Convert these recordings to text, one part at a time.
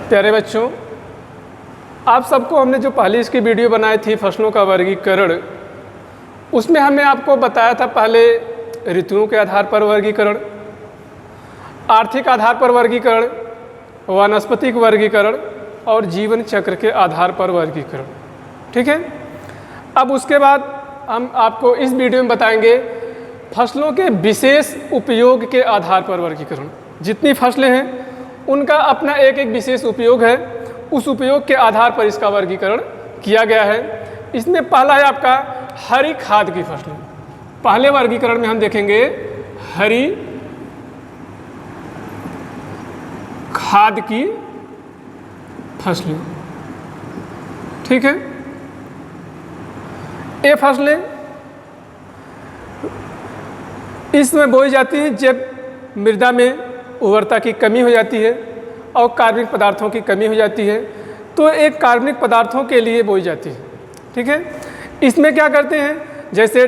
प्यारे बच्चों, आप सबको हमने जो पहले इसकी वीडियो बनाई थी फसलों का वर्गीकरण, उसमें हमने आपको बताया था पहले ऋतुओं के आधार पर वर्गीकरण, आर्थिक आधार पर वर्गीकरण, वानस्पतिक वर्गीकरण और जीवन चक्र के आधार पर वर्गीकरण। ठीक है। अब उसके बाद हम आपको इस वीडियो में बताएंगे फसलों के विशेष उपयोग के आधार पर वर्गीकरण। जितनी फसलें हैं उनका अपना एक एक विशेष उपयोग है, उस उपयोग के आधार पर इसका वर्गीकरण किया गया है। इसमें पहला है आपका हरी खाद की फसलें। पहले वर्गीकरण में हम देखेंगे हरी खाद की फसलें। ठीक है। ये फसलें इसमें बोई जाती हैं जब मृदा में उर्वरता की कमी हो जाती है और कार्बनिक पदार्थों की कमी हो जाती है, तो एक कार्बनिक पदार्थों के लिए बोई जाती है। ठीक है। इसमें क्या करते हैं, जैसे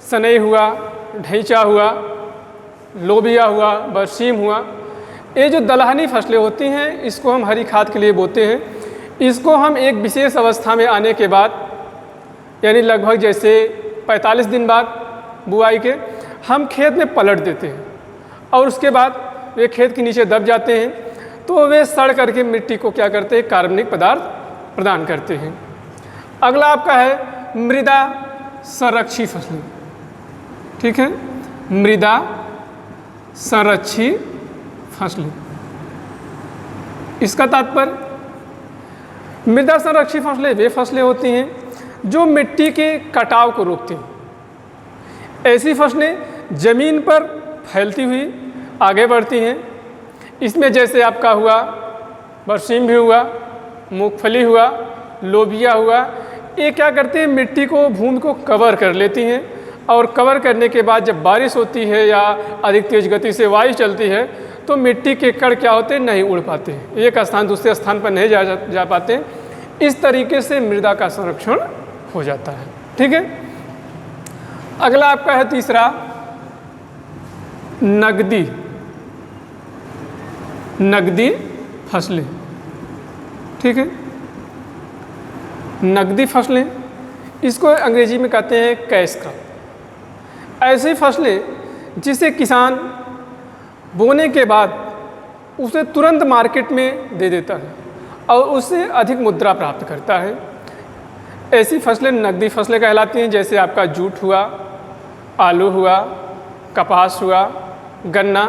सनई हुआ, ढैंचा हुआ, लोबिया हुआ, बरसीम हुआ, ये जो दलहनी फसलें होती हैं इसको हम हरी खाद के लिए बोते हैं। इसको हम एक विशेष अवस्था में आने के बाद, यानी लगभग जैसे 45 दिन बाद बुआई के, हम खेत में पलट देते हैं और उसके बाद वे खेत के नीचे दब जाते हैं, तो वे सड़ करके मिट्टी को क्या करते हैं, कार्बनिक पदार्थ प्रदान करते हैं। अगला आपका है मृदा संरक्षी फसलें। ठीक है। मृदा संरक्षी फसलें, इसका तात्पर्य मृदा संरक्षी फसलें वे फसलें होती हैं जो मिट्टी के कटाव को रोकती हैं। ऐसी फसलें जमीन पर फैलती हुई आगे बढ़ती हैं। इसमें जैसे आपका हुआ बरसीम भी हुआ, मूंगफली हुआ, लोबिया हुआ, ये क्या करते हैं, मिट्टी को, भूमि को कवर कर लेती हैं और कवर करने के बाद जब बारिश होती है या अधिक तेज गति से वायु चलती है तो मिट्टी के कण क्या होते हैं, नहीं उड़ पाते हैं, एक स्थान दूसरे स्थान पर नहीं जा पाते। इस तरीके से मृदा का संरक्षण हो जाता है। ठीक है। अगला आपका है तीसरा नगदी फसलें। ठीक है। नगदी फसलें, इसको अंग्रेजी में कहते हैं कैश क्रॉप। ऐसी फसलें जिसे किसान बोने के बाद उसे तुरंत मार्केट में दे देता है और उससे अधिक मुद्रा प्राप्त करता है। ऐसी फसलें नगदी फसलें कहलाती हैं। जैसे आपका जूट हुआ, आलू हुआ, कपास हुआ, गन्ना,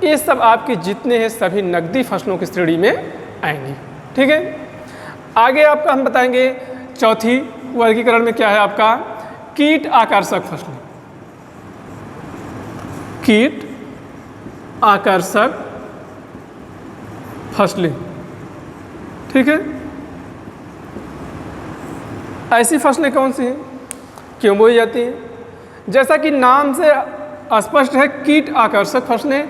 ये सब आपके जितने हैं सभी नगदी फसलों की श्रेणी में आएंगी। ठीक है। आगे आपका हम बताएंगे चौथी वर्गीकरण में क्या है आपका कीट आकर्षक फसलें। कीट आकर्षक फसलें। ठीक है। ऐसी फसलें कौन सी हैं, क्यों बोई जाती हैं? जैसा कि नाम से स्पष्ट है, कीट आकर्षक फसलें,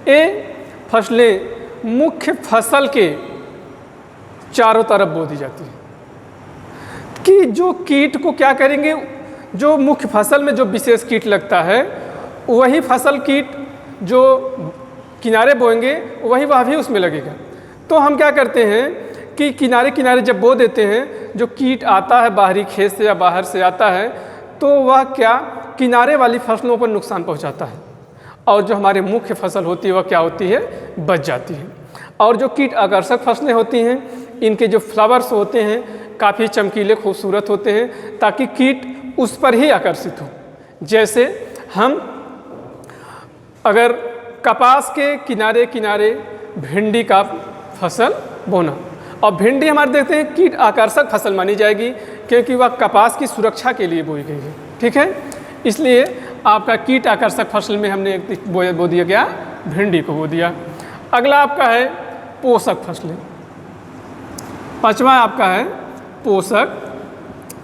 ये फसलें मुख्य फसल के चारों तरफ बो दी जाती है कि जो कीट को क्या करेंगे, जो मुख्य फसल में जो विशेष कीट लगता है वही फसल कीट जो किनारे बोएंगे वह भी उसमें लगेगा। तो हम क्या करते हैं कि किनारे किनारे जब बो देते हैं, जो कीट आता है बाहरी खेत से या बाहर से आता है तो वह क्या किनारे वाली फसलों पर नुकसान पहुंचाता है और जो हमारे मुख्य फसल होती है वह क्या होती है, बच जाती है। और जो कीट आकर्षक फसलें होती हैं, इनके जो फ्लावर्स होते हैं काफ़ी चमकीले खूबसूरत होते हैं ताकि कीट उस पर ही आकर्षित हो। जैसे हम अगर कपास के किनारे किनारे भिंडी का फसल बोना, और भिंडी हमारे देखते हैं कीट आकर्षक फसल मानी जाएगी क्योंकि वह कपास की सुरक्षा के लिए बोई गई है। ठीक है। इसलिए आपका कीट आकर्षक फसल में हमने एक बो दिया गया, भिंडी को बो दिया। अगला आपका है पोषक फसलें। पांचवा आपका है पोषक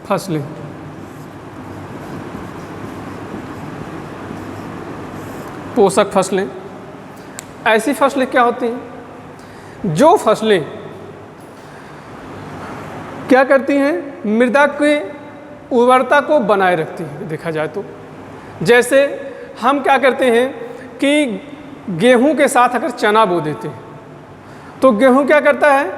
फसलें। पोषक फसलें, ऐसी फसलें क्या होती हैं जो फसलें क्या करती हैं, मृदा की उर्वरता को बनाए रखती हैं। देखा जाए तो जैसे हम क्या करते हैं कि गेहूं के साथ अगर चना बो देते हैं तो गेहूं क्या करता है,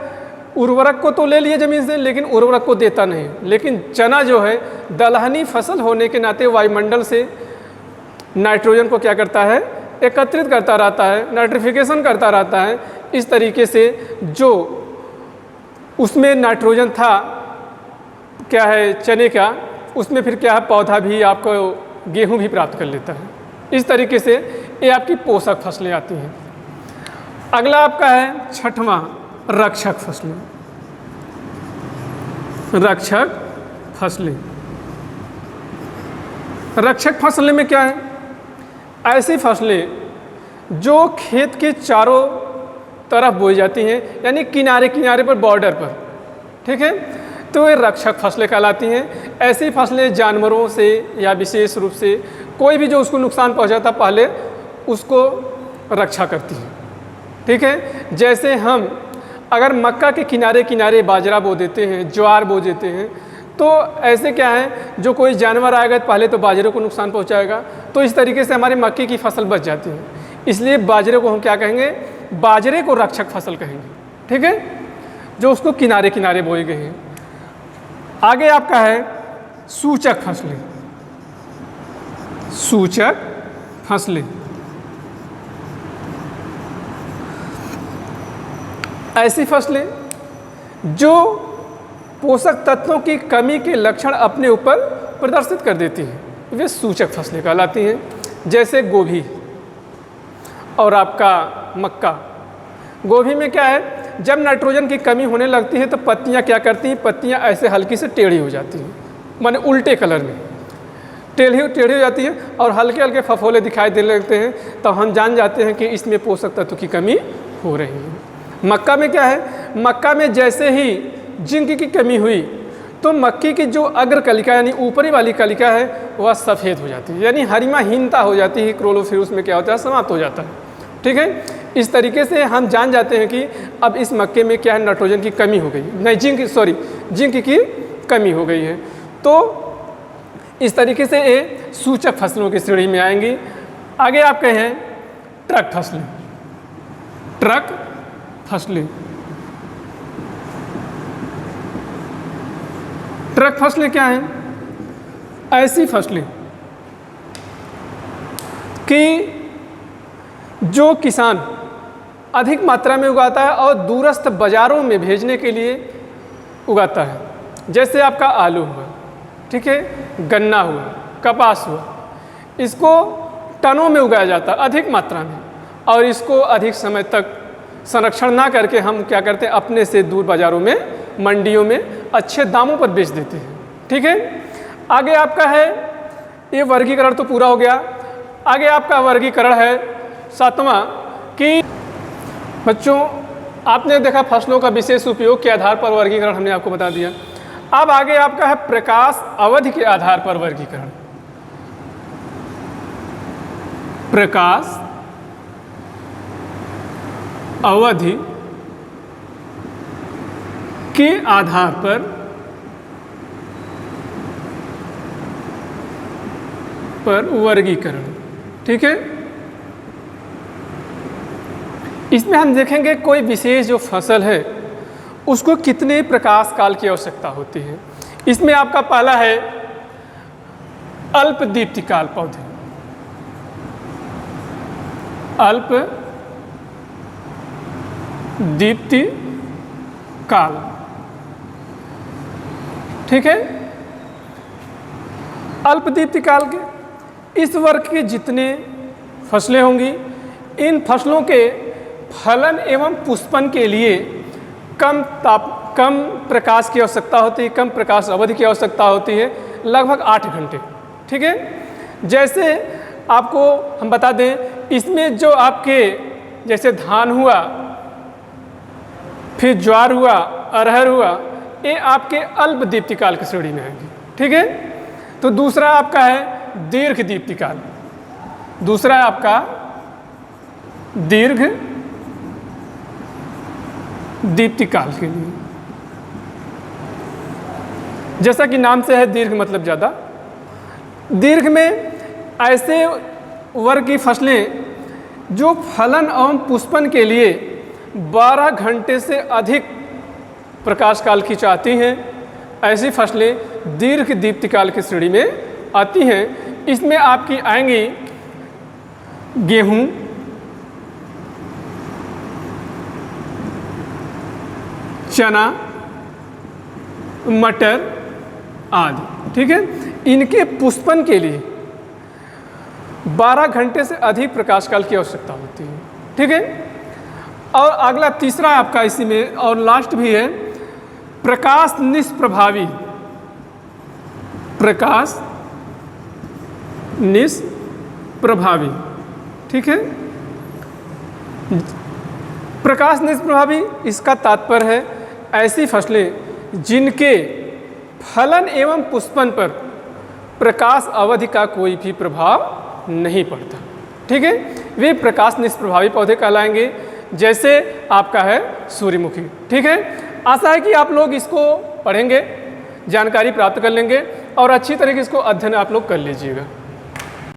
उर्वरक को तो ले लिए ज़मीन से, लेकिन उर्वरक को देता नहीं। लेकिन चना जो है दलहनी फसल होने के नाते वायुमंडल से नाइट्रोजन को क्या करता है, एकत्रित करता रहता है, नाइट्रिफिकेशन करता रहता है। इस तरीके से जो उसमें नाइट्रोजन था क्या है चने का, उसमें फिर क्या है पौधा भी आपको गेहूं भी प्राप्त कर लेता है। इस तरीके से ये आपकी पोषक फसलें आती हैं। अगला आपका है छठवां, रक्षक फसलें। रक्षक फसलें, रक्षक फसलें में क्या है, ऐसी फसलें जो खेत के चारों तरफ बोई जाती हैं, यानी किनारे किनारे पर, बॉर्डर पर, ठीक है, तो ये रक्षक फसलें कहलाती हैं। ऐसी फसलें जानवरों से या विशेष रूप से कोई भी जो उसको नुकसान पहुंचाता पहले उसको रक्षा करती हैं, ठीक है। जैसे हम अगर मक्का के किनारे किनारे बाजरा बो देते हैं, ज्वार बो देते हैं, तो ऐसे क्या है, जो कोई जानवर आएगा तो पहले तो बाजरे को नुकसान पहुंचाएगा, तो इस तरीके से हमारी मक्के की फसल बच जाती है। इसलिए बाजरे को हम क्या कहेंगे, बाजरे को रक्षक फसल कहेंगे, ठीक है, जो उसको किनारे किनारे बोए गए हैं। आगे आपका है सूचक फसलें। सूचक फसलें ऐसी फसलें जो पोषक तत्वों की कमी के लक्षण अपने ऊपर प्रदर्शित कर देती हैं, वे सूचक फसलें कहलाती हैं। जैसे गोभी और आपका मक्का। गोभी में क्या है, जब नाइट्रोजन की कमी होने लगती है तो पत्तियां क्या करती हैं, पत्तियां ऐसे हल्की से टेढ़ी हो जाती हैं, माने उल्टे कलर में टेढ़ी हो जाती है और हल्के हल्के फफोले दिखाई देने लगते हैं, तो हम जान जाते हैं कि इसमें पोषक तत्व की कमी हो रही है। मक्का में क्या है, मक्का में जैसे ही जिंक की कमी हुई तो मक्की की जो अग्र कलिका यानी ऊपरी वाली कलिका है वह सफ़ेद हो जाती है, यानी हरिमाहीनता हो जाती है, क्लोरोफिरूस में क्या होता है, समाप्त हो जाता है, ठीक है। इस तरीके से हम जान जाते हैं कि अब इस मक्के में क्या है, नाइट्रोजन की कमी हो गई, नहीं जिंक की कमी हो गई है। तो इस तरीके से ये सूचक फसलों की श्रेणी में आएंगी। आगे आप कहे हैं ट्रक फसलें। ट्रक फसलें, ट्रक फसलें क्या हैं, ऐसी फसलें कि जो किसान अधिक मात्रा में उगाता है और दूरस्थ बाज़ारों में भेजने के लिए उगाता है। जैसे आपका आलू हुआ, ठीक है, गन्ना हुआ, कपास हुआ, इसको टनों में उगाया जाता है अधिक मात्रा में, और इसको अधिक समय तक संरक्षण ना करके हम क्या करते हैं, अपने से दूर बाज़ारों में, मंडियों में अच्छे दामों पर बेच देते हैं, ठीक है। आगे आपका है, ये वर्गीकरण तो पूरा हो गया। आगे आपका वर्गीकरण है सातवां कि बच्चों आपने देखा फसलों का विशेष उपयोग के आधार पर वर्गीकरण हमने आपको बता दिया। अब आगे आपका है प्रकाश अवधि के आधार पर वर्गीकरण। प्रकाश अवधि के आधार पर वर्गीकरण, ठीक है। इसमें हम देखेंगे कोई विशेष जो फसल है उसको कितने प्रकाश काल की आवश्यकता होती है। इसमें आपका पहला है अल्प दीप्तिकाल पौधे। अल्प दीप्ति काल, ठीक है। अल्प दीप्ति काल के इस वर्ग के जितने फसलें होंगी, इन फसलों के फलन एवं पुष्पन के लिए कम प्रकाश की आवश्यकता होती है, कम प्रकाश अवधि की आवश्यकता होती है, लगभग 8 घंटे, ठीक है। जैसे आपको हम बता दें, इसमें जो आपके जैसे धान हुआ, फिर ज्वार हुआ, अरहर हुआ, ये आपके अल्प दीप्तिकाल की श्रेणी में आएंगे, ठीक है। तो दूसरा आपका है दीर्घ दीप्तिकाल। दूसरा है आपका दीर्घ दीप्तिकाल के लिए, जैसा कि नाम से है दीर्घ मतलब ज़्यादा। दीर्घ में ऐसे वर्ग की फसलें जो फलन एवं पुष्पन के लिए 12 घंटे से अधिक प्रकाश काल की चाहती हैं, ऐसी फसलें दीर्घ दीप्तिकाल की श्रेणी में आती हैं। इसमें आपकी आएंगी गेहूं, चना, मटर आदि। ठीक है, इनके पुष्पन के लिए 12 घंटे से अधिक प्रकाश काल की आवश्यकता होती है। ठीक है, और अगला तीसरा आपका इसी में और लास्ट भी है, प्रकाश निष्प्रभावी। प्रकाश निष्प्रभावी। ठीक है, प्रकाश निष्प्रभावी इसका तात्पर्य है ऐसी फसलें जिनके फलन एवं पुष्पन पर प्रकाश अवधि का कोई भी प्रभाव नहीं पड़ता। ठीक है, वे प्रकाश निष्प्रभावी पौधे कहलाएंगे, जैसे आपका है सूर्यमुखी। ठीक है, आशा है कि आप लोग इसको पढ़ेंगे, जानकारी प्राप्त कर लेंगे और अच्छी तरीके से इसको अध्ययन आप लोग कर लीजिएगा।